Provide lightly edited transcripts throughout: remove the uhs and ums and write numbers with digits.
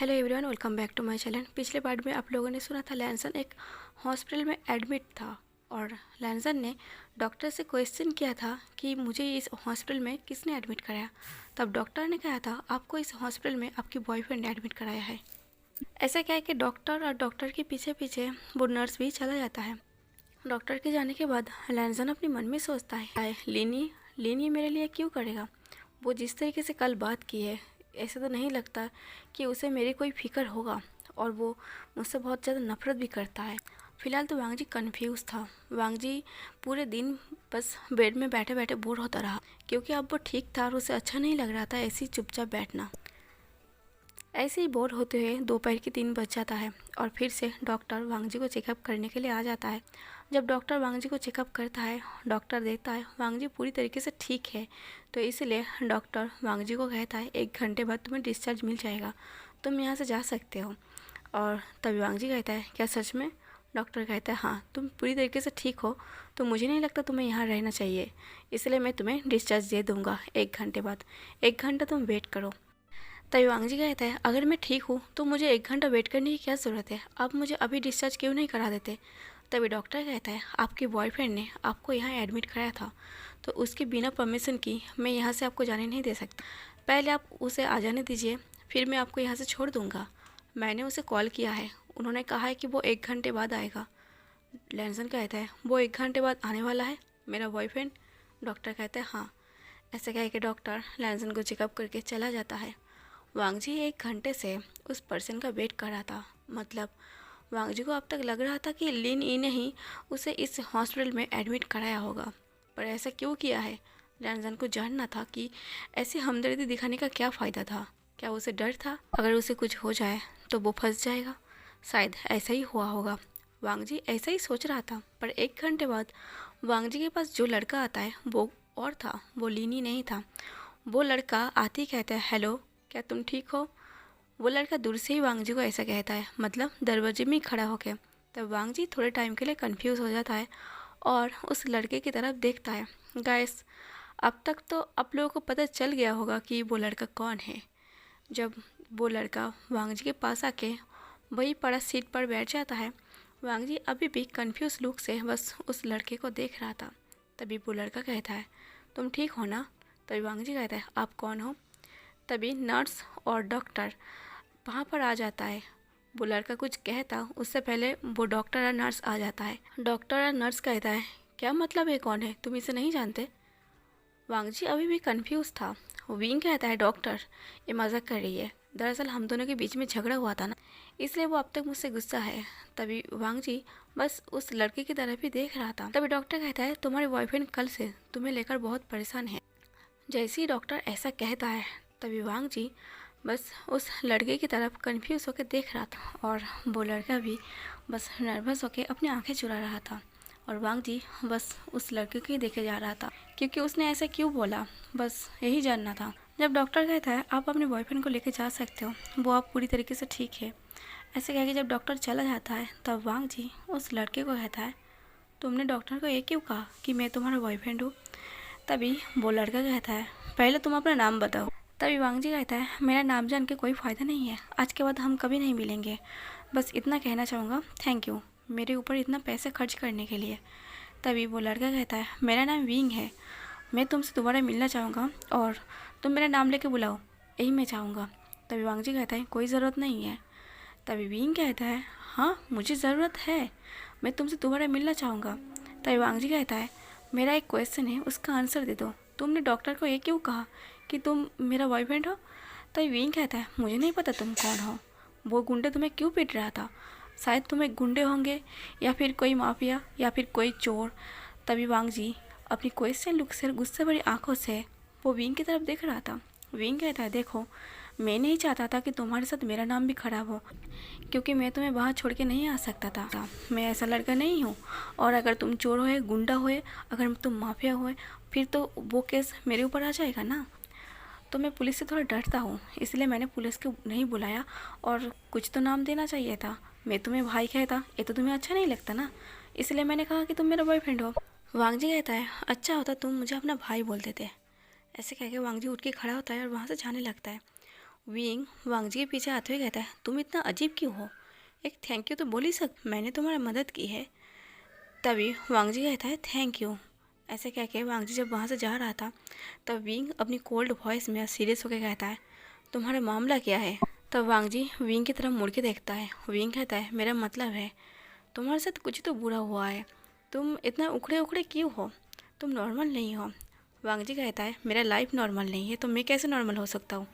Hello everyone, welcome back to my channel. पिछले part में आप लोगों ने सुना था लैंसन एक हॉस्पिटल में एडमिट था और लैंसन ने डॉक्टर से क्वेश्चन किया था कि मुझे इस हॉस्पिटल में किसने एडमिट कराया। तब डॉक्टर ने कहा था आपको इस हॉस्पिटल में आपकी बॉयफ्रेंड ने एडमिट कराया है। ऐसा क्या है कि डॉक्टर और डॉक्टर के पीछे पीछे वो नर्स भी चला जाता है। डॉक्टर के जाने के बाद लैंसन अपने मन में सोचता है लीनी मेरे लिए क्यों करेगा। वो जिस तरीके से कल बात की है, ऐसे तो नहीं लगता कि उसे मेरी कोई फिक्र होगा और वो मुझसे बहुत ज़्यादा नफरत भी करता है। फिलहाल तो वांग जी कन्फ्यूज़ था। वांग जी पूरे दिन बस बेड में बैठे बैठे बोर होता रहा, क्योंकि अब वो ठीक था और उसे अच्छा नहीं लग रहा था ऐसे ही चुपचाप बैठना। ऐसे ही बोर होते हुए दोपहर की 3 बज जाता है और फिर से डॉक्टर वांग जी को चेकअप करने के लिए आ जाता है। जब डॉक्टर वांग जी को चेकअप करता है, डॉक्टर देखता है वांग जी पूरी तरीके से ठीक है, तो इसलिए डॉक्टर वांग जी को कहता है 1 घंटे बाद तुम्हें डिस्चार्ज मिल जाएगा, तुम यहाँ से जा सकते हो। और तभी वांग जी कहता है क्या सच में? डॉक्टर कहता है हाँ, तुम पूरी तरीके से ठीक हो तो मुझे नहीं लगता तुम्हें यहाँ रहना चाहिए, इसलिए मैं तुम्हें डिस्चार्ज दे दूँगा 1 घंटे बाद। 1 घंटा तुम वेट करो। तभी वांग जी कहता है अगर मैं ठीक हूँ तो मुझे 1 घंटा वेट करने की क्या ज़रूरत है, आप मुझे अभी डिस्चार्ज क्यों नहीं करा देते। तभी डॉक्टर कहता है आपकी बॉयफ्रेंड ने आपको यहाँ एडमिट कराया था, तो उसके बिना परमिशन की मैं यहाँ से आपको जाने नहीं दे सकता। पहले आप उसे आ जाने दीजिए, फिर मैं आपको यहाँ से छोड़ दूँगा। मैंने उसे कॉल किया है, उन्होंने कहा है कि वो 1 घंटे बाद आएगा। लैंसन कहता है वो 1 घंटे बाद आने वाला है मेरा बॉयफ्रेंड? डॉक्टर कहता है हाँ। ऐसा कह के डॉक्टर लैंसन को चेकअप करके चला जाता है। वांग जी 1 घंटे से उस पर्सन का वेट कर रहा था। मतलब वांग जी को अब तक लग रहा था कि लिन ई ने ही उसे इस हॉस्पिटल में एडमिट कराया होगा, पर ऐसा क्यों किया है? लैंसन को जानना था कि ऐसी हमदर्दी दिखाने का क्या फ़ायदा था। क्या उसे डर था अगर उसे कुछ हो जाए तो वो फंस जाएगा? शायद ऐसा ही हुआ होगा। वांग जी ऐसा ही सोच रहा था, पर 1 घंटे बाद वांग जी के पास जो लड़का आता है वो और था, वो लिनी नहीं था। वो लड़का आते ही कहता है हेलो, क्या तुम ठीक हो? वो लड़का दूर से ही वांग जी को ऐसा कहता है, मतलब दरवाजे में ही खड़ा होके। तब वांग जी थोड़े टाइम के लिए कंफ्यूज हो जाता है और उस लड़के की तरफ देखता है। गाइस, अब तक तो आप लोगों को पता चल गया होगा कि वो लड़का कौन है। जब वो लड़का वांग जी के पास आके वही पड़ा सीट पर बैठ जाता है, वांग जी अभी भी कंफ्यूज लुक से बस उस लड़के को देख रहा था। तभी वो लड़का कहता है तुम ठीक हो ना? तभी वांग जी कहता है आप कौन हो? तभी नर्स और डॉक्टर वहाँ पर आ जाता है। वो लड़का कुछ कहता उससे पहले वो डॉक्टर और नर्स आ जाता है। डॉक्टर और नर्स कहता है क्या मतलब है, कौन है, तुम इसे नहीं जानते? वांग जी अभी भी कंफ्यूज था। विंग कहता है डॉक्टर ये मजाक कर रही है, दरअसल हम दोनों के बीच में झगड़ा हुआ था ना, इसलिए वो अब तक मुझसे गुस्सा है। तभी वांग जी बस उस लड़के की तरफ ही देख रहा था। तभी डॉक्टर कहता है तुम्हारे बॉयफ्रेंड कल से तुम्हें लेकर बहुत परेशान है। जैसे ही डॉक्टर ऐसा कहता है तभी वांग जी बस उस लड़के की तरफ कंफ्यूज होकर देख रहा था और वो लड़का भी बस नर्वस होकर अपनी आंखें चुरा रहा था और वांग जी बस उस लड़के को ही देखे जा रहा था, क्योंकि उसने ऐसा क्यों बोला बस यही जानना था। जब डॉक्टर कहता है आप अपने बॉयफ्रेंड को लेकर जा सकते हो, वो आप पूरी तरीके से ठीक है, ऐसे कह के जब डॉक्टर चला जाता है तब वांग जी उस लड़के को कहता है तुमने डॉक्टर को ये क्यों कहा कि मैं तुम्हारा बॉयफ्रेंड हूँ? तभी वो लड़का कहता है पहले तुम अपना नाम बताओ। तभी वांग जी कहता है मेरा नाम जान के कोई फ़ायदा नहीं है, आज के बाद हम कभी नहीं मिलेंगे, बस इतना कहना चाहूँगा, थैंक यू मेरे ऊपर इतना पैसे खर्च करने के लिए। तभी वो लड़का कहता है मेरा नाम विंग है, मैं तुमसे दोबारा मिलना चाहूँगा और तुम मेरा नाम लेके बुलाओ, यही मैं चाहूँगा। तभी वांग जी कहता है कोई ज़रूरत नहीं है। तभी विंग कहता है हाँ मुझे ज़रूरत है, मैं तुमसे दोबारा मिलना चाहूँगा। तभी वांग जी कहता है मेरा एक क्वेश्चन है उसका आंसर दे दो, तुमने डॉक्टर को ये क्यों कहा कि तुम मेरा बॉयफ्रेंड हो? तभी विंग कहता है मुझे नहीं पता तुम कौन हो, वो गुंडे तुम्हें क्यों पीट रहा था, शायद तुम्हें गुंडे होंगे या फिर कोई माफिया या फिर कोई चोर। तभी वांग जी अपनी क्वेश्चन लुक से गुस्से भरी आंखों से वो विंग की तरफ देख रहा था। विंग कहता है देखो मैं नहीं चाहता था कि तुम्हारे साथ मेरा नाम भी खराब हो, क्योंकि मैं तुम्हें वहाँ छोड़ के नहीं आ सकता था, मैं ऐसा लड़का नहीं हूँ, और अगर तुम चोर होए गुंडा होए अगर तुम माफिया होए फिर तो वो केस मेरे ऊपर आ जाएगा ना। तो मैं पुलिस से थोड़ा डरता हूँ, इसलिए मैंने पुलिस को नहीं बुलाया और कुछ तो नाम देना चाहिए था, मैं तुम्हें भाई कहता ये तो तुम्हें अच्छा नहीं लगता ना, इसलिए मैंने कहा कि तुम मेरा बॉयफ्रेंड हो। वांग जी कहता है अच्छा होता तुम मुझे अपना भाई बोलते थे। ऐसे कह के वांग जी उठ के खड़ा होता है और वहाँ से जाने लगता है। विंग वांगजी के पीछे आते हुए कहता है, तुम इतना अजीब क्यों हो? एक थैंक यू तो बोल ही मैंने तुम्हारा मदद की है। तभी वांगजी कहता है थैंक यू। ऐसे कह के वांगजी जब वहाँ से जा रहा था तब विंग अपनी कोल्ड वॉइस में सीरियस होकर कहता है, तुम्हारा मामला क्या है? तब वांगजी विंग की तरफ मुड़ के देखता है। विंग कहता है, मेरा मतलब है तुम्हारे साथ कुछ तो बुरा हुआ है, तुम इतना उखड़े उखड़े क्यों हो, तुम नॉर्मल नहीं हो। वांगजी कहता है, मेरा लाइफ नॉर्मल नहीं है तो मैं कैसे नॉर्मल हो सकता हूँ?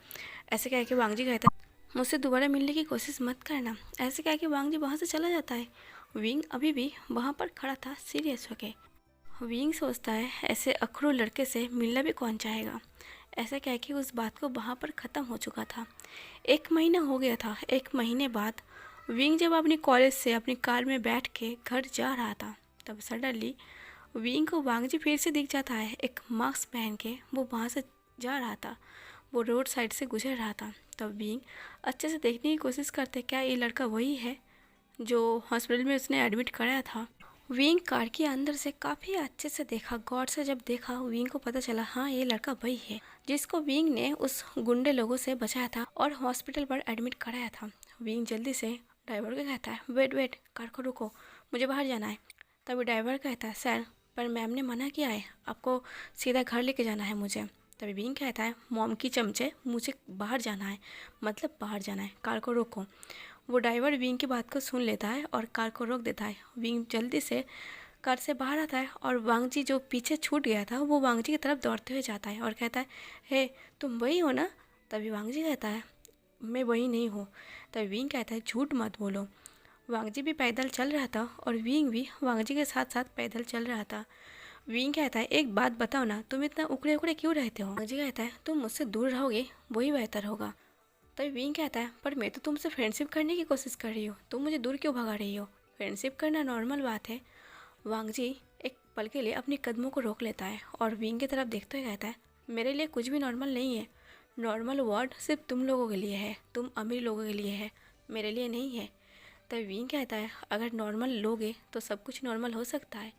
ऐसे कह के वांगजी कहता है, मुझसे दोबारा मिलने की कोशिश मत करना। ऐसे कह के वांगजी वहाँ से चला जाता है। विंग अभी भी वहाँ पर खड़ा था सीरियस होके। विंग सोचता है, ऐसे अखरों लड़के से मिलना भी कौन चाहेगा। ऐसा कह के उस बात को वहाँ पर ख़त्म हो चुका था। 1 महीना हो गया था। 1 महीने बाद विंग जब अपनी कॉलेज से अपनी कार में बैठ के घर जा रहा था तब सडनली विंग को वांगजी फिर से दिख जाता है। एक मास्क पहन के वो वहाँ से जा रहा था, वो रोड साइड से गुजर रहा था। तब विंग अच्छे से देखने की कोशिश करते, क्या ये लड़का वही है जो हॉस्पिटल में उसने एडमिट कराया था। विंग कार के अंदर से काफ़ी अच्छे से देखा, गौर से जब देखा विंग को पता चला, हाँ ये लड़का वही है जिसको विंग ने उस गुंडे लोगों से बचाया था और हॉस्पिटल पर एडमिट कराया था। विंग जल्दी से ड्राइवर को कहता है, वेट वेट, कार को रुको, मुझे बाहर जाना है। तभी ड्राइवर कहता है, सर पर मैम ने मना किया है, आपको सीधा घर लेके जाना है मुझे। तभी विंग कहता है, मॉम की चमचे, मुझे बाहर जाना है, मतलब बाहर जाना है, कार को रोको। वो ड्राइवर विंग की बात को सुन लेता है और कार को रोक देता है। विंग जल्दी से कार से बाहर आता है और वांगजी जो पीछे छूट गया था वो वांगजी की तरफ दौड़ते हुए जाता है और कहता है, हे तुम वही हो ना? तभी वांगजी कहता है, मैं वही नहीं हूँ। तभी विंग कहता है, झूठ मत बोलो। वांगजी भी पैदल चल रहा था और विंग भी वांगजी के साथ साथ पैदल चल रहा था। विंग कहता है, एक बात बताओ ना, तुम इतना उखड़े उखड़े क्यों रहते हो? वांगजी कहता है, तुम मुझसे दूर रहोगे वही बेहतर होगा। तभी विंग कहता है, पर मैं तो तुमसे फ्रेंडशिप करने की कोशिश कर रही हूँ, तुम मुझे दूर क्यों भगा रही हो? फ्रेंडशिप करना नॉर्मल बात है। वांगजी एक पल के लिए अपने कदमों को रोक लेता है और विंग की तरफ देखते हुए कहता है, मेरे लिए कुछ भी नॉर्मल नहीं है। नॉर्मल वर्ड सिर्फ तुम लोगों के लिए है, तुम अमीर लोगों के लिए है, मेरे लिए नहीं है। तभी विंग कहता है, अगर नॉर्मल लोगे तो सब कुछ नॉर्मल हो सकता है।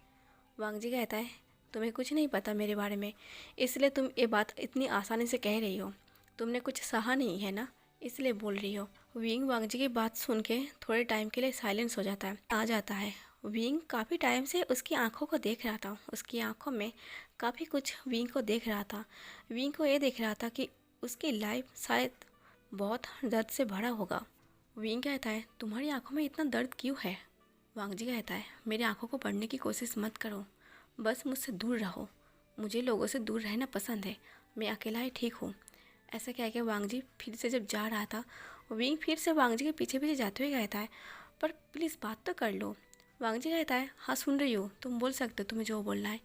वांगजी कहता है, तुम्हें कुछ नहीं पता मेरे बारे में, इसलिए तुम ये बात इतनी आसानी से कह रही हो, तुमने कुछ सहा नहीं है ना, इसलिए बोल रही हो। विंग वांगजी की बात सुन के थोड़े टाइम के लिए साइलेंस हो जाता है, आ जाता है। विंग काफ़ी टाइम से उसकी आंखों को देख रहा था, उसकी आंखों में काफ़ी कुछ विंग को देख रहा था। विंग को ये देख रहा था कि उसकी लाइफ शायद बहुत दर्द से भरा होगा। विंग कहता है, तुम्हारी आंखों में इतना दर्द क्यों है? वांगजी कहता है, मेरी आंखों को पढ़ने की कोशिश मत करो, बस मुझसे दूर रहो, मुझे लोगों से दूर रहना पसंद है, मैं अकेला ही ठीक हूँ। ऐसा कह के वांगजी फिर से जब जा रहा था, विंग फिर से वांगजी के पीछे पीछे जाते हुए कहता है, पर प्लीज़ बात तो कर लो। वांगजी कहता है, हाँ सुन रही हो, तुम बोल सकते हो, तुम्हें जो बोलना है।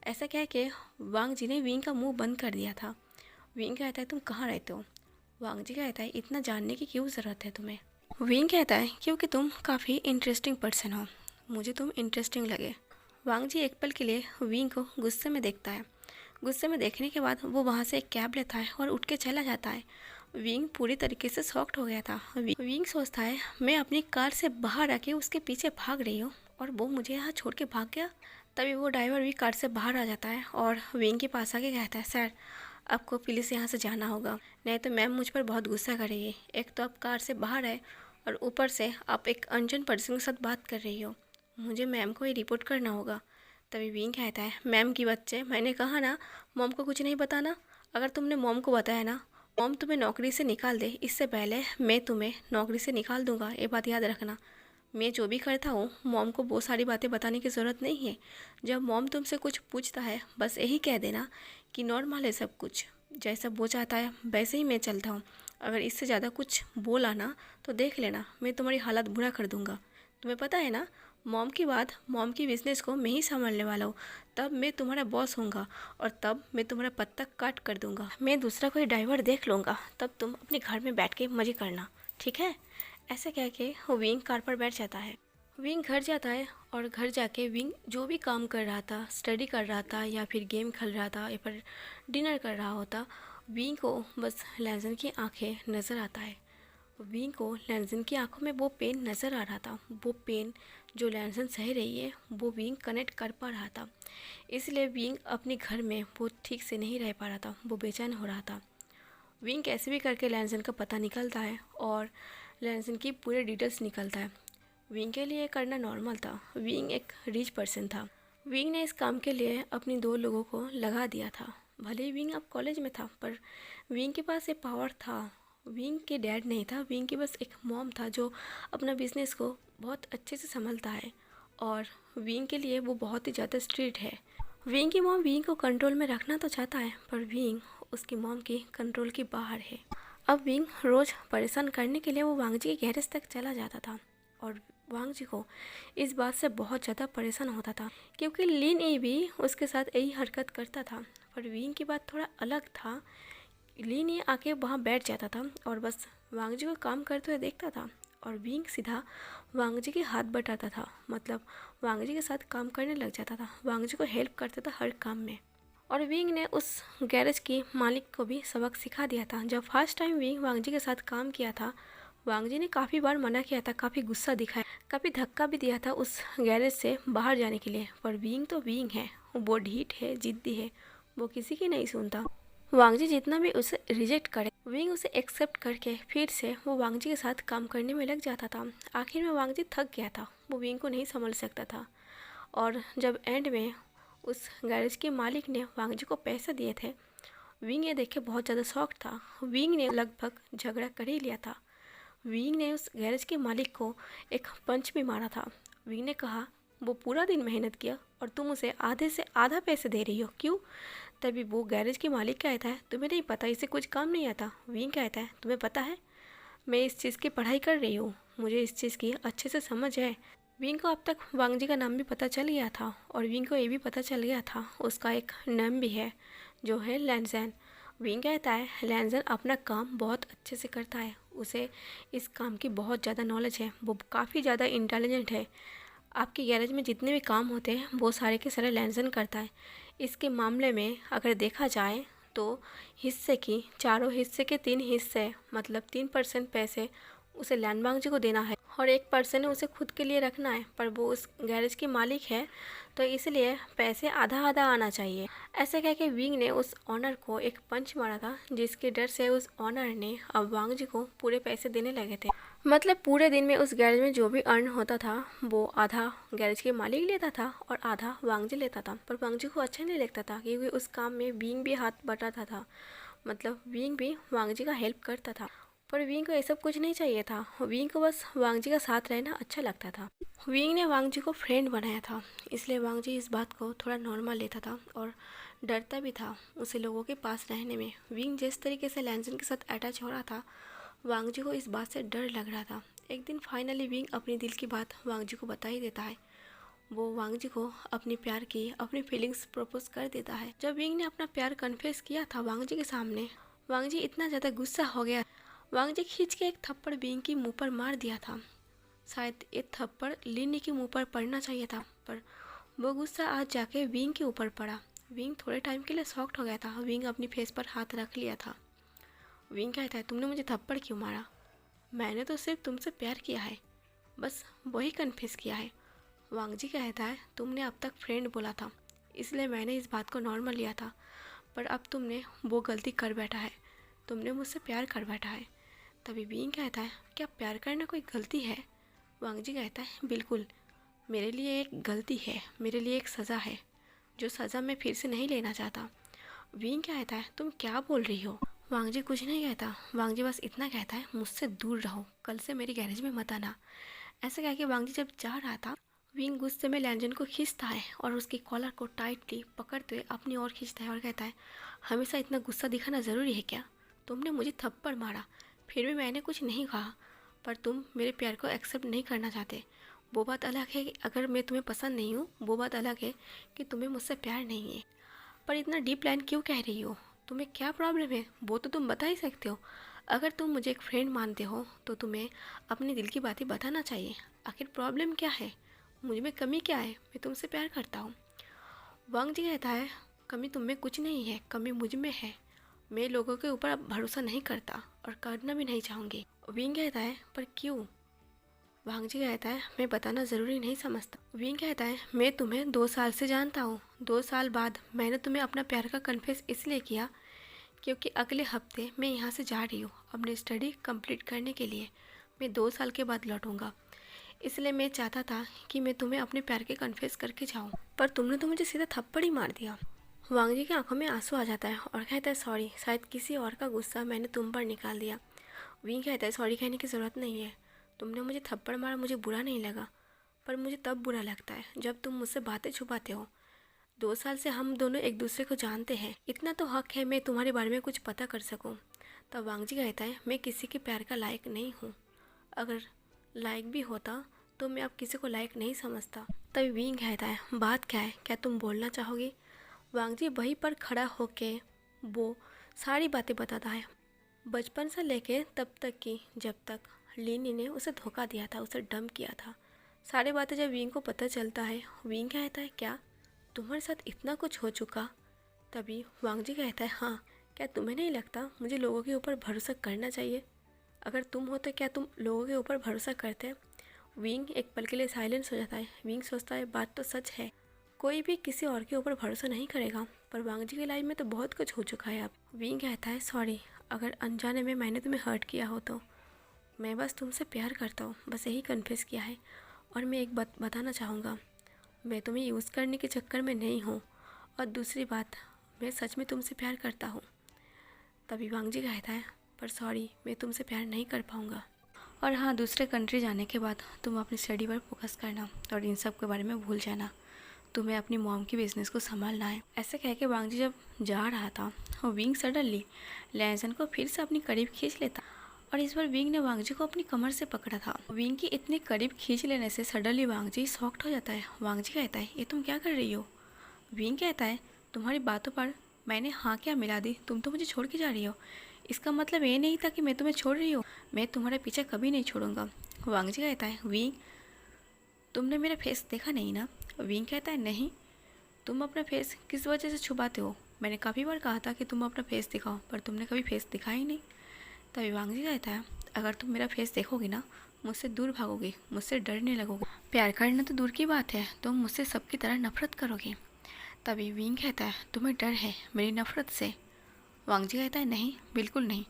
ऐसा कह के वांगजी ने विंग का मुंह बंद कर दिया था। विंग कहता है, तुम कहाँ रहते हो? वांगजी कहता है, इतना जानने की क्यों ज़रूरत है तुम्हें? विंग कहता है, क्योंकि तुम काफ़ी इंटरेस्टिंग पर्सन हो, मुझे तुम इंटरेस्टिंग लगे। वांगजी एक पल के लिए विंग को गुस्से में देखता है। गुस्से में देखने के बाद वो वहाँ से एक कैब लेता है और उठ के चला जाता है। विंग पूरी तरीके से शॉक्ड हो गया था। विंग सोचता है, मैं अपनी कार से बाहर आके उसके पीछे भाग रही हूँ और वो मुझे यहाँ छोड़ के भाग गया। तभी वो ड्राइवर भी कार से बाहर आ जाता है और विंग के पास आके कहता है, सर आपको प्लीज़ यहाँ से जाना होगा, नहीं तो मैम मुझ पर बहुत गुस्सा करेगी। एक तो आप कार से बाहर आए और ऊपर से आप एक अनजान पर्सन के साथ बात कर रही हो, मुझे मैम को ही रिपोर्ट करना होगा। तभी विंग कहता है, मैम की बच्चे, मैंने कहा ना मॉम को कुछ नहीं बताना, अगर तुमने मॉम को बताया ना मॉम तुम्हें नौकरी से निकाल दे, इससे पहले मैं तुम्हें नौकरी से निकाल दूंगा, ये बात याद रखना। मैं जो भी करता हूँ मॉम को बहुत सारी बातें बताने की ज़रूरत नहीं है। जब मॉम तुमसे कुछ पूछता है बस यही कह देना कि नॉर्मल है सब कुछ, जैसा वो चाहता है वैसे ही मैं चलता हूँ। अगर इससे ज़्यादा कुछ बोला ना तो देख लेना मैं तुम्हारी हालत बुरा कर दूँगा। तुम्हें पता है ना, मॉम की बात, मॉम की बिजनेस को मैं ही संभालने वाला हूँ, तब मैं तुम्हारा बॉस होऊंगा और तब मैं तुम्हारा पत्ता काट कर दूंगा। मैं दूसरा कोई ड्राइवर देख लूँगा, तब तुम अपने घर में बैठ के मज़े करना, ठीक है? ऐसे कह के विंग कार पर बैठ जाता है। विंग घर जाता है और घर जाके विंग जो भी काम कर रहा था, स्टडी कर रहा था या फिर गेम खेल रहा था या फिर डिनर कर रहा होता, विंग को बस लैंसन की आंखें नज़र आता है। विंग को लैंसन की आंखों में वो पेन नज़र आ रहा था, वो पेन जो लैंसन सह रही है वो विंग कनेक्ट कर पा रहा था। इसलिए विंग अपने घर में वो ठीक से नहीं रह पा रहा था, वो बेचैन हो रहा था। विंग कैसे भी करके लैनसन का पता निकलता है और लैनसन की पूरे डिटेल्स निकलता है। विंग के लिए करना नॉर्मल था। विंग एक रिच पर्सन था। विंग ने इस काम के लिए अपनी 2 लोगों को लगा दिया था। भले ही विंग अब कॉलेज में था, पर विंग के पास ये पावर था। विंग के डैड नहीं था, विंग के बस एक मॉम था जो अपना बिजनेस को बहुत अच्छे से संभालता है, और विंग के लिए वो बहुत ही ज़्यादा स्ट्रिक्ट है। विंग की मॉम विंग को कंट्रोल में रखना तो चाहता है, पर विंग उसकी मॉम की कंट्रोल के बाहर है। अब विंग रोज़ परेशान करने के लिए वो वांगजी के गैरेज तक चला जाता था, और वांगजी को इस बात से बहुत ज़्यादा परेशान होता था, क्योंकि लिन ए भी उसके साथ यही हरकत करता था। पर विंग की बात थोड़ा अलग था। लिन ए आके वहाँ बैठ जाता था और बस वांगजी को काम करते हुए देखता था, और विंग सीधा वांगजी के हाथ बटाता था, मतलब वांगजी के साथ काम करने लग जाता था, वांगजी को हेल्प करता था हर काम में। और विंग ने उस गैरेज की मालिक को भी सबक सिखा दिया था। जब फर्स्ट टाइम विंग वांगजी के साथ काम किया था, वांगजी ने काफ़ी बार मना किया था, काफ़ी गुस्सा दिखाया, काफ़ी धक्का भी दिया था उस गैरेज से बाहर जाने के लिए। पर विंग तो विंग है, वो ढीठ है, जिद्दी है, वो किसी की नहीं सुनता। वांगजी जितना भी उसे रिजेक्ट करे, विंग उसे एक्सेप्ट करके फिर से वो वांगजी के साथ काम करने में लग जाता था। आखिर में वांगजी थक गया था, वो विंग को नहीं संभाल सकता था, और जब एंड में उस गैरेज के मालिक ने वांगजी को पैसे दिए थे, विंग ये देख के बहुत ज़्यादा शॉक था। विंग ने लगभग झगड़ा कर ही लिया था। विंग ने उस गैरेज के मालिक को एक पंच भी मारा था। विंग ने कहा, वो पूरा दिन मेहनत किया और तुम उसे आधे से आधा पैसे दे रही हो, क्यों? तभी वो गैरेज के मालिक कहता है, तुम्हें नहीं पता, इसे कुछ काम नहीं आता। विंग कहता है, तुम्हें पता है, मैं इस चीज़ की पढ़ाई कर रही हूँ, मुझे इस चीज़ की अच्छे से समझ है। विंग को अब तक वांगजी का नाम भी पता चल गया था, और विंग को ये भी पता चल गया था उसका एक नाम भी है, जो है लैनसन। विंग कहता है, लैनसन अपना काम बहुत अच्छे से करता है, उसे इस काम की बहुत ज़्यादा नॉलेज है, वो काफ़ी ज़्यादा इंटेलिजेंट है। आपके गैरेज में जितने भी काम होते हैं वो सारे के सारे लैनसन करता है। इसके मामले में अगर देखा जाए तो हिस्से की, चारों हिस्से के 3 हिस्से, मतलब 3% पैसे उसे लैनबांग जी को देना है, और 1% उसे खुद के लिए रखना है। पर वो उस गैरेज के मालिक है, तो इसलिए पैसे आधा आधा आना चाहिए। ऐसे कह के विंग ने उस ऑनर को एक पंच मारा था, जिसके डर से उस ऑनर ने अब वांग जी को पूरे पैसे देने लगे थे। मतलब पूरे दिन में उस गैरेज में जो भी अर्न होता था, वो आधा गैरेज के मालिक लेता था और आधा वांगजी लेता था। पर वांगजी को अच्छा नहीं लगता था, क्योंकि उस काम में विंग भी हाथ बटाता था, मतलब विंग भी वांगजी का हेल्प करता था। पर विंग को ये सब कुछ नहीं चाहिए था, विंग को बस वांगजी का साथ रहना अच्छा लगता था। विंग ने वांगजी को फ्रेंड बनाया था, इसलिए वांगजी इस बात को थोड़ा नॉर्मल लेता था और डरता भी था उसे लोगों के पास रहने में। विंग जिस तरीके से लैनसन के साथ अटैच हो रहा था, वांगजी को इस बात से डर लग रहा था। एक दिन फाइनली विंग अपनी दिल की बात वांगजी को बता ही देता है। वो वांगजी को अपनी प्यार की, अपनी फीलिंग्स प्रपोज कर देता है। जब विंग ने अपना प्यार कन्फेस किया था वांगजी के सामने, वांगजी इतना ज़्यादा गुस्सा हो गया, वांगजी खींच के एक थप्पड़ विंग की मुंह पर मार दिया था। शायद ये थप्पड़ लिनी के मुंह पर पड़ना चाहिए था, पर वो गुस्सा आज जाके विंग के ऊपर पड़ा। विंग थोड़े टाइम के लिए शॉक्ड हो गया था। विंग अपनी फेस पर हाथ रख लिया था। विंग कहता है, तुमने मुझे थप्पड़ क्यों मारा? मैंने तो सिर्फ तुमसे प्यार किया है, बस वही कन्फेस किया है। वांगजी कहता है, तुमने अब तक फ्रेंड बोला था, इसलिए मैंने इस बात को नॉर्मल लिया था, पर अब तुमने वो गलती कर बैठा है, तुमने मुझसे प्यार कर बैठा है। तभी विंग कहता है, क्या प्यार करना कोई गलती है? वांगजी कहता है, बिल्कुल, मेरे लिए एक गलती है, मेरे लिए एक सज़ा है, जो सज़ा मैं फिर से नहीं लेना चाहता। विंग कहता है, तुम क्या बोल रही हो? वांगजी कुछ नहीं कहता। वांगजी बस इतना कहता है, मुझसे दूर रहो, कल से मेरी गैरेज में मत आना। ऐसा कह के वांगजी जब जा रहा था, विंग गुस्से में लैंजन को खींचता है और उसकी कॉलर को टाइटली पकड़ते हुए अपनी ओर खींचता है और कहता है, हमेशा इतना गुस्सा दिखाना ज़रूरी है क्या? तुमने मुझे थप्पड़ मारा, फिर भी मैंने कुछ नहीं कहा, पर तुम मेरे प्यार को एक्सेप्ट नहीं करना चाहते। वो बात अलग है कि अगर मैं तुम्हें पसंद नहीं हूँ, वो बात अलग है कि तुम्हें मुझसे प्यार नहीं है। पर इतना डीप लाइन क्यों कह रही हो? तुम्हें क्या प्रॉब्लम है, वो तो तुम बता ही सकते हो। अगर तुम मुझे एक फ्रेंड मानते हो तो तुम्हें अपनी दिल की बातें बताना चाहिए। आखिर प्रॉब्लम क्या है? मुझ में कमी क्या है? मैं तुमसे प्यार करता हूँ। वांग जी कहता है, कमी तुम में कुछ नहीं है, कमी मुझ में है। मैं लोगों के ऊपर अब भरोसा नहीं करता और करना भी नहीं चाहूँगी। विंग कहता है, पर क्यों? वांग जी कहता है, मैं बताना ज़रूरी नहीं समझता। विंग कहता है, मैं तुम्हें 2 साल से जानता हूँ। 2 साल बाद मैंने तुम्हें अपना प्यार का कन्फेस इसलिए किया क्योंकि अगले हफ्ते मैं यहाँ से जा रही हूँ अपनी स्टडी कंप्लीट करने के लिए। मैं 2 साल के बाद लौटूंगा। इसलिए मैं चाहता था कि मैं तुम्हें अपने प्यार के कन्फेस करके जाऊँ, पर तुमने तो मुझे सीधा थप्पड़ ही मार दिया। वांग जी की आंखों में आंसू आ जाता है और कहता है सॉरी, शायद किसी और का गुस्सा मैंने तुम पर निकाल दिया। विंग कहता है सॉरी कहने की ज़रूरत नहीं है। तुमने मुझे थप्पड़ मारा, मुझे बुरा नहीं लगा, पर मुझे तब बुरा लगता है जब तुम मुझसे बातें छुपाते हो। 2 साल से हम दोनों एक दूसरे को जानते हैं, इतना तो हक है मैं तुम्हारे बारे में कुछ पता कर सकूं। तब वांग जी कहता है मैं किसी के प्यार का लायक नहीं हूँ। अगर लायक भी होता तो मैं अब किसी को लायक नहीं समझता। तभी विंग कहता है बात क्या है, क्या तुम बोलना चाहोगे? वांग जी वहीं पर खड़ा होके वो सारी बातें बताता है, बचपन से लेके तब तक की जब तक लीनी ने उसे धोखा दिया था, उसे डंप किया था। सारी बातें जब विंग को पता चलता है, विंग कहता है क्या तुम्हारे साथ इतना कुछ हो चुका? तभी वांग जी कहता है हाँ, क्या तुम्हें नहीं लगता मुझे लोगों के ऊपर भरोसा करना चाहिए? अगर तुम हो तो क्या तुम लोगों के ऊपर भरोसा करते? विंग एक पल के लिए साइलेंस हो जाता है। विंग सोचता है बात तो सच है, कोई भी किसी और के ऊपर भरोसा नहीं करेगा, पर वांग जी की लाइफ में तो बहुत कुछ हो चुका है अब। विंग कहता है सॉरी, अगर अनजाने में मैंने तुम्हें हर्ट किया हो तो। मैं बस तुमसे प्यार करता हूँ, बस यही कन्फेस किया है। और मैं एक बात बताना चाहूँगा, मैं तुम्हें यूज़ करने के चक्कर में नहीं हूँ, और दूसरी बात, मैं सच में तुमसे प्यार करता हूँ। तभी वांग जी कहता है पर सॉरी, मैं तुमसे प्यार नहीं कर पाऊँगा। और हाँ, दूसरे कंट्री जाने के बाद तुम अपनी स्टडी पर फोकस करना और इन सब के बारे में भूल जाना। तुम्हें अपनी मॉम की बिजनेस को संभालना है। ऐसे कह के वांग जी जब जा रहा था, वो विंग सडनली लैंसन को फिर से अपनी करीब खींच लेता, और इस बार विंग ने वांग जी को अपनी कमर से पकड़ा था। विंग की इतने करीब खींच लेने से सडनली वांग जी शॉक्ड हो जाता है। वांग जी कहता है ये तुम क्या कर रही हो? विंग कहता है तुम्हारी बातों पर मैंने हाँ क्या मिला दी, तुम तो मुझे छोड़ के जा रही हो। इसका मतलब ये नहीं था कि मैं तुम्हें छोड़ रही हूँ, मैं तुम्हारा पीछे कभी नहीं छोड़ूंगा। वांग जी कहता है विंग, तुमने मेरा फेस देखा नहीं ना? विंग कहता है नहीं। तुम अपना फेस किस वजह से छुपाते हो? मैंने काफ़ी बार कहा था कि तुम अपना फेस दिखाओ, पर तुमने कभी फेस दिखाया ही नहीं। तभी वांग जी कहता है अगर तुम मेरा फेस देखोगे ना, मुझसे दूर भागोगे, मुझसे डरने लगोगे। प्यार करना तो दूर की बात है, तुम मुझसे सबकी तरह नफरत करोगे। तभी विंग कहता है तुम्हें डर है मेरी नफरत से? वांग जी कहता है नहीं, बिल्कुल नहीं,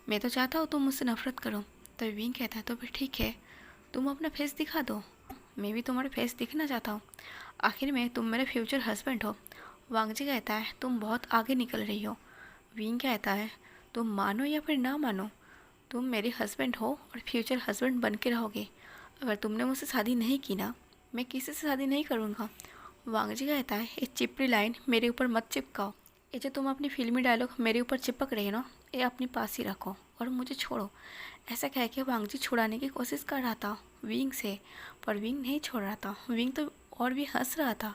मैं तो चाहता हूँ तुम मुझसे नफरत करो। तभी विंग कहता है तो फिर ठीक है, तुम अपना फेस दिखा दो, मैं भी तुम्हारा फेस दिखना चाहता हूँ। आखिर में तुम मेरे फ्यूचर हस्बैंड हो। वांग जी कहता है तुम बहुत आगे निकल रही हो। विंग कहता है तुम मानो या फिर ना मानो, तुम मेरे हस्बैंड हो और फ्यूचर हस्बैंड बन के रहोगे। अगर तुमने मुझसे शादी नहीं की ना, मैं किसी से शादी नहीं करूँगा। वांग जी कहता है ये चिपड़ी लाइन मेरे ऊपर मत चिपकाओ, ये जो तुम अपनी फिल्मी डायलॉग मेरे ऊपर चिपक रहे हो ना, ये अपने पास ही रखो और मुझे छोड़ो। ऐसा कह के वांग जी छुड़ाने की कोशिश कर रहा था विंग से, पर विंग नहीं छोड़ रहा था। विंग तो और भी हंस रहा था।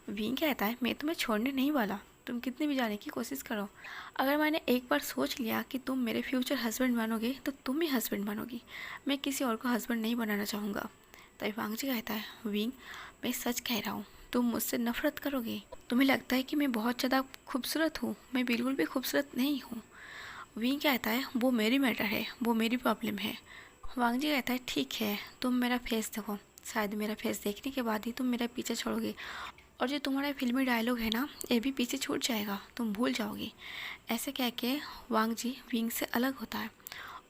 विंग कहता है मैं तुम्हें छोड़ने नहीं वाला, तुम कितनी भी जाने की कोशिश करो। अगर मैंने एक बार सोच लिया कि तुम मेरे फ्यूचर हस्बैंड बनोगे तो तुम ही हस्बैंड बनोगी, मैं किसी और को हस्बैंड नहीं बनाना चाहूँगा। तभी वांग जी कहता है विंग, मैं सच कह रहा हूँ, तुम मुझसे नफरत करोगे। तुम्हें लगता है कि मैं बहुत ज़्यादा खूबसूरत हूँ, मैं बिल्कुल भी खूबसूरत नहीं हूँ। विंग कहता है वो मेरी मैटर है, वो मेरी प्रॉब्लम है। वांग जी कहता है ठीक है, तुम मेरा फेस देखो, शायद मेरा फेस देखने के बाद ही तुम मेरा पीछे छोड़ोगे, और जो तुम्हारा फिल्मी डायलॉग है ना, ये भी पीछे छूट जाएगा, तुम भूल जाओगी। ऐसे कह के वांग जी विंग से अलग होता है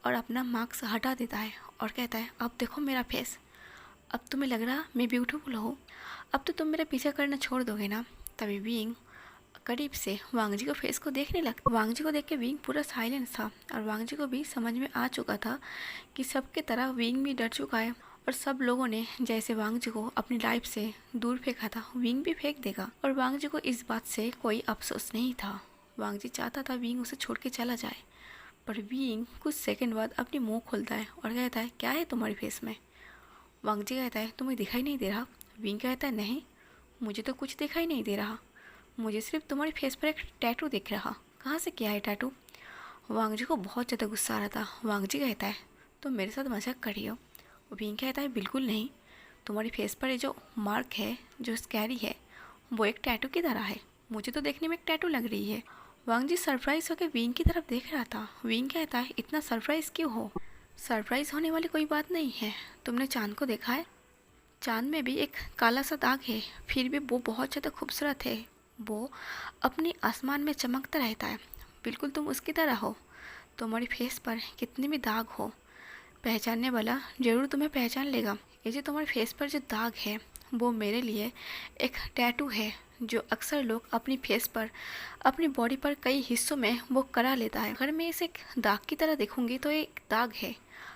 और अपना मास्क हटा देता है और कहता है अब देखो मेरा फेस, अब तुम्हें लग रहा मैं ब्यूटीफुल हूँ, अब तो तुम मेरा पीछा करना छोड़ दोगे ना? तभी विंग करीब से वांग जी को फेस को देखने लगा। वांग जी को देख के विंग पूरा साइलेंट था, और वांग जी को भी समझ में आ चुका था कि सबके तरह विंग भी डर चुका है, और सब लोगों ने जैसे वांग जी को अपनी लाइफ से दूर फेंका था, विंग भी फेंक देगा। और वांग जी को इस बात से कोई अफसोस नहीं था। वांग जी चाहता था विंग उसे छोड़ के चला जाए, पर विंग कुछ सेकंड बाद अपनी मुंह खोलता है और कहता है क्या है तुम्हारी फेस में? वांग जी कहता है तुम्हें दिखाई नहीं दे रहा? विंग कहता है नहीं, मुझे तो कुछ दिखाई नहीं दे रहा, मुझे सिर्फ तुम्हारी फेस पर एक टैटू दिख रहा। कहाँ से किया है टैटू? वांग जी को बहुत ज़्यादा गुस्सा आ रहा था। वांग जी कहता है तुम मेरे साथ मजाक कर रही हो? विंग कहता है बिल्कुल नहीं, तुम्हारी फेस पर ये जो मार्क है, जो स्कैरी है, वो एक टैटू की तरह है, मुझे तो देखने में एक टैटू लग रही है। वांग जी सरप्राइज होकर विंग की तरफ देख रहा था। विंग कहता है इतना सरप्राइज क्यों हो? सरप्राइज होने वाली कोई बात नहीं है, तुमने चांद को देखा है? चांद में भी एक काला सा दाग है, फिर भी वो बहुत ज़्यादा खूबसूरत है, वो अपने आसमान में चमकता रहता है। बिल्कुल तुम उसकी तरह हो। तुम्हारी फेस पर कितने भी दाग हो, पहचानने वाला ज़रूर तुम्हें पहचान लेगा। ये जो तुम्हारे फेस पर जो दाग है वो मेरे लिए एक टैटू है, जो अक्सर लोग अपनी फेस पर, अपनी बॉडी पर कई हिस्सों में वो करा लेता है। अगर मैं इसे एक दाग की तरह देखूंगी तो एक दाग है,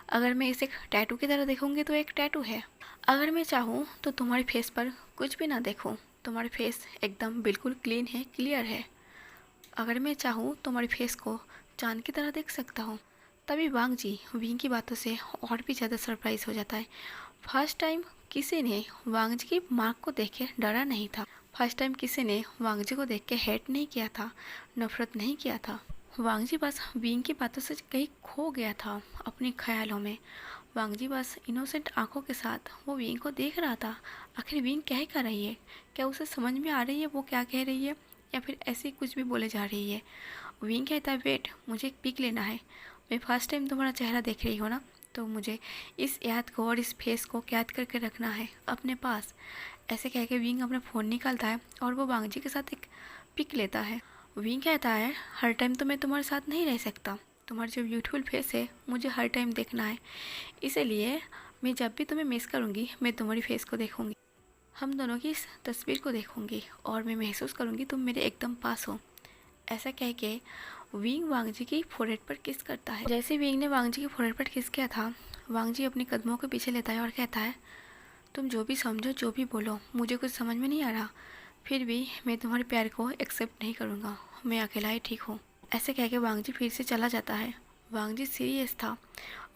अगर मैं इसे एक टैटू की तरह देखूंगी तो एक टैटू है। अगर मैं चाहूँ तो तुम्हारी फेस पर कुछ भी ना देखूँ, तुम्हारी फेस एकदम बिल्कुल क्लीन है, क्लियर है। अगर मैं चाहूँ तुम्हारी फेस को चांद की तरह देख सकता हूँ। तभी वांग जी विंग की बातों से और भी ज़्यादा सरप्राइज हो जाता है। फर्स्ट टाइम किसी ने वांग जी की मार्क को देख के डरा नहीं था। फर्स्ट टाइम किसी ने वांग जी को देख के हेट नहीं किया था, नफरत नहीं किया था। वांग जी बस विंग की बातों से कहीं खो गया था अपने ख्यालों में। वांग जी बस इनोसेंट आंखों के साथ वो विंग को देख रहा था। आखिर विंग कह क्या रही है, क्या उसे समझ में आ रही है वो क्या कह रही है, या फिर ऐसे कुछ भी बोले जा रही है। विंग कहता है वेट, मुझे एक पिक लेना है। मैं फर्स्ट टाइम तुम्हारा चेहरा देख रही हो ना, तो मुझे इस याद को और इस फेस को याद करके रखना है अपने पास। ऐसे कह के विंग अपना फ़ोन निकालता है और वो वांग जी के साथ एक पिक लेता है। विंग कहता है हर टाइम तो मैं तुम्हारे साथ नहीं रह सकता, तुम्हारा जो ब्यूटीफुल फेस है मुझे हर टाइम देखना है, इसलिए मैं जब भी तुम्हें मिस करूँगी मैं तुम्हारी फेस को देखूँगी, हम दोनों की इस तस्वीर को देखूँगी और मैं महसूस करूँगी तुम मेरे एकदम पास हो। ऐसा कह के विंग वांग जी की फोrehead पर किस करता है। जैसे विंग ने वांग जी की फोrehead पर किस किया था, वांग जी अपने कदमों के पीछे लेता है और कहता है तुम जो भी समझो, जो भी बोलो, मुझे कुछ समझ में नहीं आ रहा, फिर भी मैं तुम्हारे प्यार को एक्सेप्ट नहीं करूँगा, मैं अकेला ही ठीक हूँ। ऐसे कह के वांग जी फिर से चला जाता है। वांग जी सीरियस था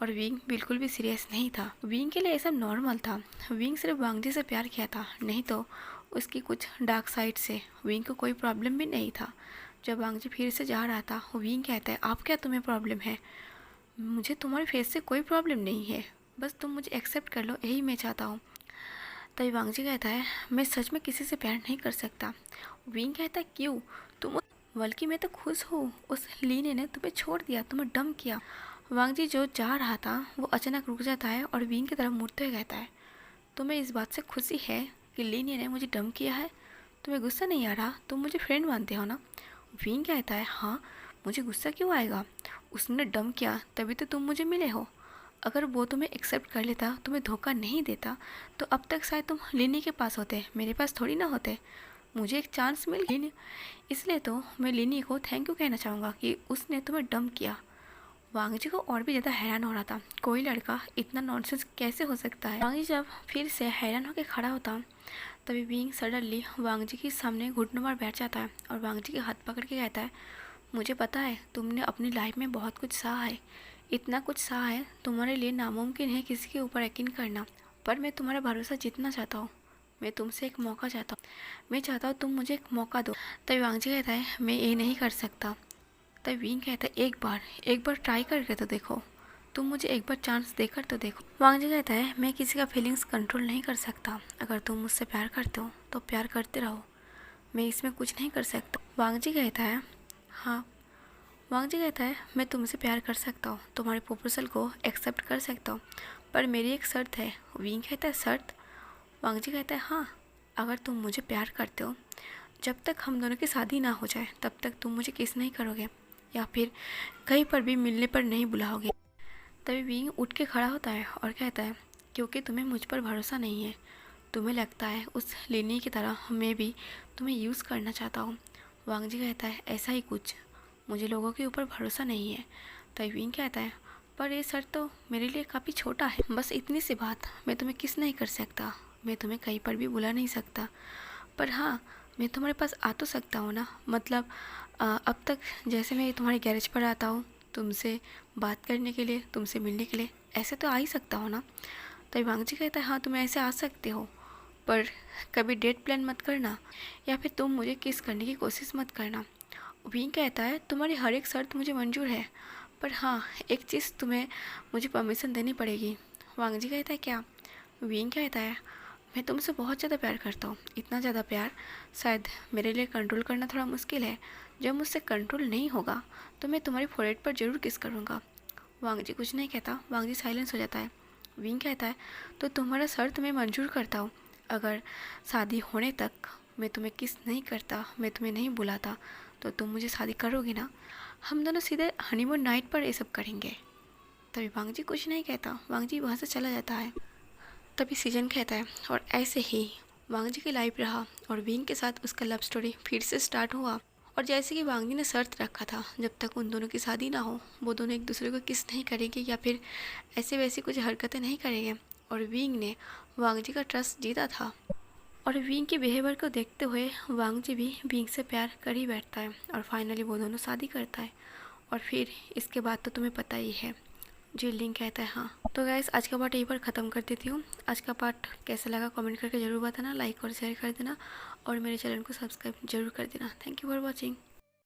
और विंग बिल्कुल भी सीरियस नहीं था। विंग के लिए सब नॉर्मल था। विंग सिर्फ वांग जी से प्यार किया था, नहीं तो उसकी कुछ डार्क साइड से विंग को कोई प्रॉब्लम भी नहीं था। जब वांग जी फिर से जा रहा था, विंग कहता है आप क्या, तुम्हें प्रॉब्लम है? मुझे तुम्हारे फेस से कोई प्रॉब्लम नहीं है, बस तुम मुझे एक्सेप्ट कर लो, यही मैं चाहता हूँ। तभी वांग जी कहता है मैं सच में किसी से प्यार नहीं कर सकता। विंग कहता है क्यों, तुम, बल्कि मैं तो खुश हूँ, उस लीने ने तुम्हें छोड़ दिया, तुम्हें डम किया। वांग जी जो जा रहा था वो अचानक रुक जाता है और विंग की तरफ मुड़ते हुए कहता है तुम्हें इस बात से खुशी है कि लीने ने मुझे डम किया है? तुम्हें गुस्सा नहीं आ रहा? तुम मुझे फ्रेंड मानते हो ना? विंग कहता है हाँ, मुझे गुस्सा क्यों आएगा, उसने डम किया तभी तो तुम मुझे मिले हो। अगर वो तुम्हें एक्सेप्ट कर लेता, तुम्हें धोखा नहीं देता, तो अब तक शायद तुम लिनी के पास होते, मेरे पास थोड़ी ना होते। मुझे एक चांस मिल गई, इसलिए तो मैं लिनी को थैंक यू कहना चाहूँगा कि उसने तुम्हें डम किया। वांग जी को और भी ज़्यादा हैरान हो रहा था, कोई लड़का इतना नॉनसेंस कैसे हो सकता है। वांग जी जब फिर से हैरान होकर खड़ा होता, तभी विंग सडनली वांग जी के सामने घुटनों पर बैठ जाता है और वांग जी के हाथ पकड़ के कहता है मुझे पता है तुमने अपनी लाइफ में बहुत कुछ सहा है, इतना कुछ सहा है तुम्हारे लिए नामुमकिन है किसी के ऊपर यकीन करना, पर मैं तुम्हारा भरोसा जीतना चाहता हूँ। मैं तुमसे एक मौका चाहता हूँ, मैं चाहता हूँ तुम मुझे एक मौका दो। तभी वांग जी कहता है मैं ये नहीं कर सकता। तभी विंग कहता है एक बार ट्राई करके तो देखो, तुम मुझे एक बार चांस देकर तो देखो। वांग जी कहता है मैं किसी का फीलिंग्स कंट्रोल नहीं कर सकता, अगर तुम मुझसे प्यार करते हो तो प्यार करते रहो, मैं इसमें कुछ नहीं कर सकता। वांग जी कहता है हाँ, वांग जी कहता है मैं तुमसे प्यार कर सकता हूँ, तुम्हारे प्रपोजल को एक्सेप्ट कर सकता हूँ, पर मेरी एक शर्त है। विंग कहता है शर्त? वांग जी कहता है हाँ, अगर तुम मुझे प्यार करते हो, जब तक हम दोनों की शादी ना हो जाए तब तक तुम मुझे किस नहीं करोगे, या फिर कहीं पर भी मिलने पर नहीं बुलाओगे। तभी विंग उठ के खड़ा होता है और कहता है क्योंकि तुम्हें मुझ पर भरोसा नहीं है, तुम्हें लगता है उस लिनी की तरह मैं भी तुम्हें यूज़ करना चाहता हूँ। वांग जी कहता है ऐसा ही कुछ, मुझे लोगों के ऊपर भरोसा नहीं है। तभी विंग कहता है पर ये सर तो मेरे लिए काफ़ी छोटा है, बस इतनी सी बात, मैं तुम्हें किस नहीं कर सकता, मैं तुम्हें कहीं पर भी बुला नहीं सकता, पर हाँ मैं तुम्हारे पास आ तो सकता हूँ ना, मतलब अब तक जैसे मैं तुम्हारे गैरेज पर आता हूँ तुमसे बात करने के लिए, तुमसे मिलने के लिए, ऐसे तो आ ही सकता हो ना। तभी वांग जी कहता है हाँ तुम ऐसे आ सकते हो, पर कभी डेट प्लान मत करना, या फिर तुम मुझे किस करने की कोशिश मत करना। विंग कहता है तुम्हारी हर एक शर्त मुझे मंजूर है, पर हाँ एक चीज़ तुम्हें मुझे परमिशन देनी पड़ेगी। वांग जी कहता है क्या? विंग कहता है मैं तुमसे बहुत ज़्यादा प्यार करता हूँ, इतना ज़्यादा प्यार शायद मेरे लिए कंट्रोल करना थोड़ा मुश्किल है, जब मुझसे कंट्रोल नहीं होगा तो मैं तुम्हारी फोrehead पर ज़रूर किस करूँगा। वांग जी कुछ नहीं कहता, वांग जी साइलेंस हो जाता है। विंग कहता है तो तुम्हारा शर्त मैं मंजूर करता हूँ, अगर शादी होने तक मैं तुम्हें किस नहीं करता, मैं तुम्हें नहीं बुलाता, तो तुम मुझे शादी करोगे ना? हम दोनों सीधे हनीमून नाइट पर ये सब करेंगे। तभी वांग जी कुछ नहीं कहता, वांग जी वहाँ से चला जाता है। तभी सीजन कहता है और ऐसे ही वांग जी की लाइफ रहा और विंग के साथ उसका लव स्टोरी फिर से स्टार्ट हुआ। और जैसे कि वांग जी ने शर्त रखा था, जब तक उन दोनों की शादी ना हो वो दोनों एक दूसरे को किस नहीं करेंगे या फिर ऐसे वैसी कुछ हरकतें नहीं करेंगे। और विंग ने वांग जी का ट्रस्ट जीता था और विंग के बिहेवियर को देखते हुए वांग जी भी विंग से प्यार कर ही बैठता है और फाइनली वो दोनों शादी करता है। और फिर इसके बाद तो तुम्हें पता ही है, जिलिंग कहता है हाँ। तो गाइस आज का पार्ट यहीं पर ख़त्म कर देती हूँ। आज का पार्ट कैसा लगा कमेंट करके ज़रूर बताना, लाइक और शेयर कर देना और मेरे चैनल को सब्सक्राइब जरूर कर देना। Thank you for watching.